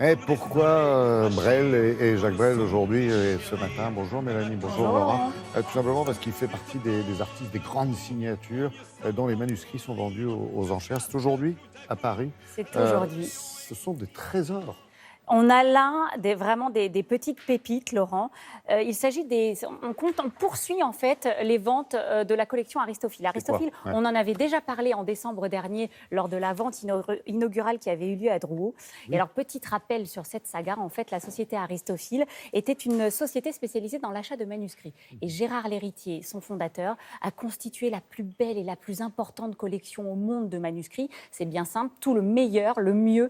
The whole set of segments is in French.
Et pourquoi Brel et Jacques Brel aujourd'hui et ce matin? Bonjour Mélanie, bonjour Laurent. Tout simplement parce qu'il fait partie des artistes des grandes signatures dont les manuscrits sont vendus aux enchères. C'est aujourd'hui à Paris. C'est aujourd'hui. Ce sont des trésors. On a là vraiment des petites pépites, Laurent. Il s'agit on poursuit en fait les ventes de la collection Aristophile. Aristophile, Ouais. on en avait déjà parlé en décembre dernier lors de la vente inaugurale qui avait eu lieu à Drouot. Et alors, petit rappel sur cette saga, en fait, la société Aristophile était une société spécialisée dans l'achat de manuscrits. Et Gérard Lhéritier, son fondateur, a constitué la plus belle et la plus importante collection au monde de manuscrits. C'est bien simple, tout le meilleur, le mieux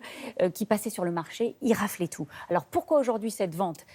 qui passait sur le marché, il raflait tout. Alors pourquoi aujourd'hui cette vente,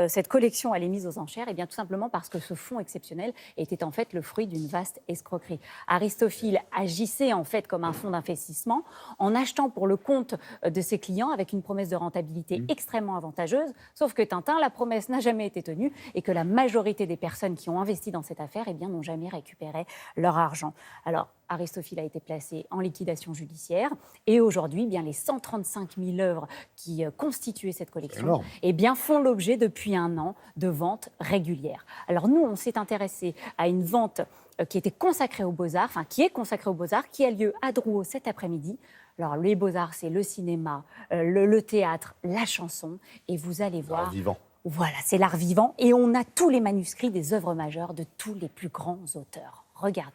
cette collection, elle est mise aux enchères? Eh bien tout simplement parce que ce fonds exceptionnel était en fait le fruit d'une vaste escroquerie. Aristophile agissait en fait comme un fonds d'investissement en achetant pour le compte de ses clients avec une promesse de rentabilité extrêmement avantageuse. Sauf que Tintin, la promesse n'a jamais été tenue et que la majorité des personnes qui ont investi dans cette affaire, eh bien n'ont jamais récupéré leur argent. Alors Aristophile a été placé en liquidation judiciaire et aujourd'hui, eh bien les 135 000 œuvres qui constituaient cette collection, eh bien font l'objet depuis un an de ventes régulières. Alors nous, on s'est intéressé à une vente qui était consacrée aux Beaux-Arts, qui est consacrée aux Beaux-Arts, qui a lieu à Drouot cet après-midi. Alors les Beaux-Arts, c'est le cinéma, le théâtre, la chanson, et vous allez voir. L'art vivant. Voilà, c'est l'art vivant, et on a tous les manuscrits des œuvres majeures de tous les plus grands auteurs. Regardez.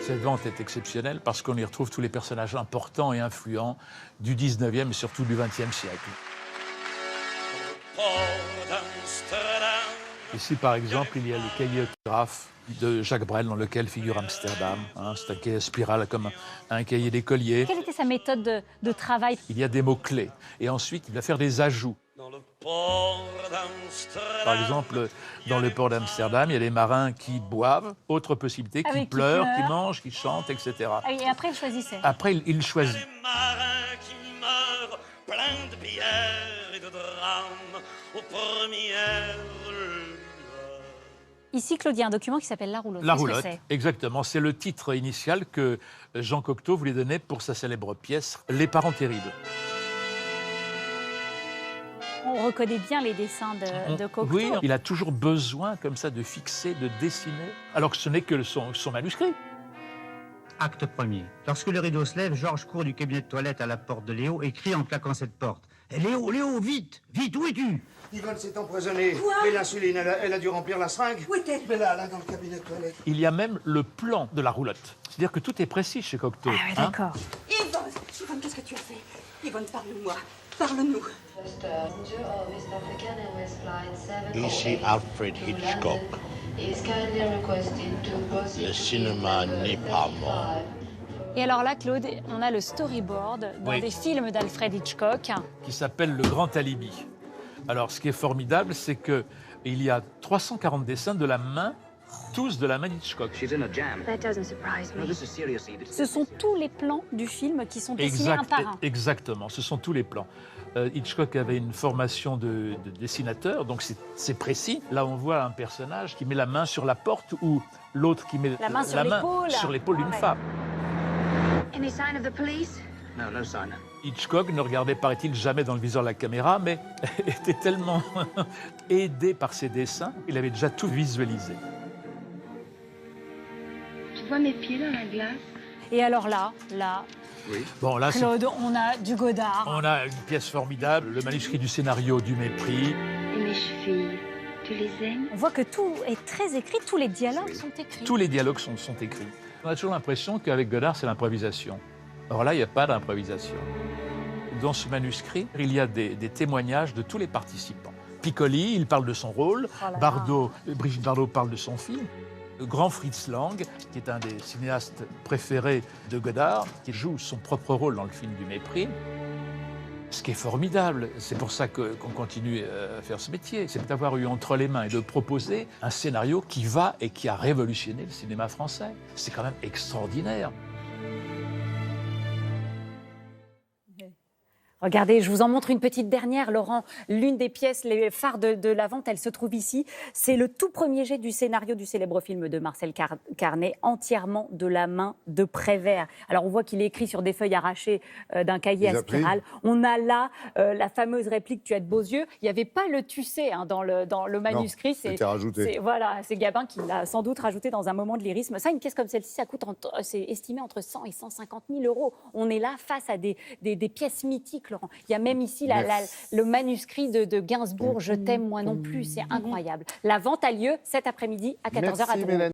Cette vente est exceptionnelle parce qu'on y retrouve tous les personnages importants et influents du 19e et surtout du 20e siècle. Ici, par exemple, il y a le cahier autographe de Jacques Brel dans lequel figure Amsterdam. C'est un cahier spirale comme un cahier d'écolier. Quelle était sa méthode de travail? Il y a des mots-clés et ensuite il va faire des ajouts. Par exemple, dans le port d'Amsterdam, il y a des marins qui boivent, autre possibilité, qui pleurent, qui mangent, qui chantent, etc. Et après, il choisissait. Après, il choisit. Les marins qui meurent, pleins de bière et de drames, aux premières lueurs. Ici, Claude, il y a un document qui s'appelle La Roulotte. La Qu'est-ce que Roulotte, c'est? exactement. C'est le titre initial que Jean Cocteau voulait donner pour sa célèbre pièce « Les parents terribles ». On reconnaît bien les dessins de Cocteau. Oui, il a toujours besoin comme ça de fixer, de dessiner, alors que ce n'est que son manuscrit. Acte premier. Lorsque le rideau se lève, Georges court du cabinet de toilette à la porte de Léo et crie en claquant cette porte. « Léo, Léo, vite! Vite, où es-tu ?» Yvonne s'est empoisonnée. Quoi? Mais l'insuline, elle a dû remplir la seringue. Où est-elle? Mais là, dans le cabinet de toilette. Il y a même le plan de la roulotte. C'est-à-dire que tout est précis chez Cocteau. Ah oui, d'accord. Yvonne, qu'est-ce que tu as fait? Yvonne, parle-moi. Parle-nous. Ici Alfred Hitchcock. Le cinéma n'est pas mort. Et alors là, Claude, on a le storyboard dans des films d'Alfred Hitchcock. Qui s'appelle Le Grand Alibi. Alors, ce qui est formidable, c'est qu'il y a 340 dessins de la main, tous de la main d'Hitchcock. Ce sont tous les plans du film qui sont dessinés un par un. Exactement, ce sont tous les plans. Hitchcock avait une formation de dessinateur, donc c'est précis. Là, on voit un personnage qui met la main sur la porte ou l'autre qui met la main sur l'épaule d'une femme. Any sign of the police? No sign. Hitchcock ne regardait, paraît-il, jamais dans le viseur de la caméra, mais était tellement aidé par ses dessins, il avait déjà tout visualisé. Tu vois mes pieds dans la glace? Et alors là, Bon, là, Claude, on a du Godard. on a une pièce formidable, le manuscrit du scénario du Mépris. Et mes chevilles, tu les aimes? On voit que tout est très écrit, tous les dialogues sont écrits. Tous les dialogues sont écrits. On a toujours l'impression qu'avec Godard, c'est l'improvisation. Or là, il n'y a pas d'improvisation. Dans ce manuscrit, il y a des témoignages de tous les participants. Piccoli, il parle de son rôle. Oh là là. Brigitte Bardot parle de son film. Le grand Fritz Lang, qui est un des cinéastes préférés de Godard, qui joue son propre rôle dans le film du Mépris. Ce qui est formidable, c'est pour ça qu'on continue à faire ce métier, c'est d'avoir eu entre les mains et de proposer un scénario qui va et qui a révolutionné le cinéma français. C'est quand même extraordinaire. Regardez, je vous en montre une petite dernière, Laurent. L'une des pièces, les phares de la vente, elle se trouve ici. C'est le tout premier jet du scénario du célèbre film de Marcel Carnet, entièrement de la main de Prévert. Alors, on voit qu'il est écrit sur des feuilles arrachées d'un cahier à spirale. On a là la fameuse réplique « Tu as de beaux yeux ». Il n'y avait pas le tu sais dans le manuscrit. C'était rajouté. Voilà, c'est Gabin qui l'a sans doute rajouté dans un moment de lyrisme. Ça, une pièce comme celle-ci, ça coûte, c'est estimé entre 100 et 150 000 euros. On est là face à des pièces mythiques, Laurent. Il y a même ici le manuscrit de Gainsbourg, « Je t'aime, moi non plus ». C'est incroyable. La vente a lieu cet après-midi à 14h à Drouot.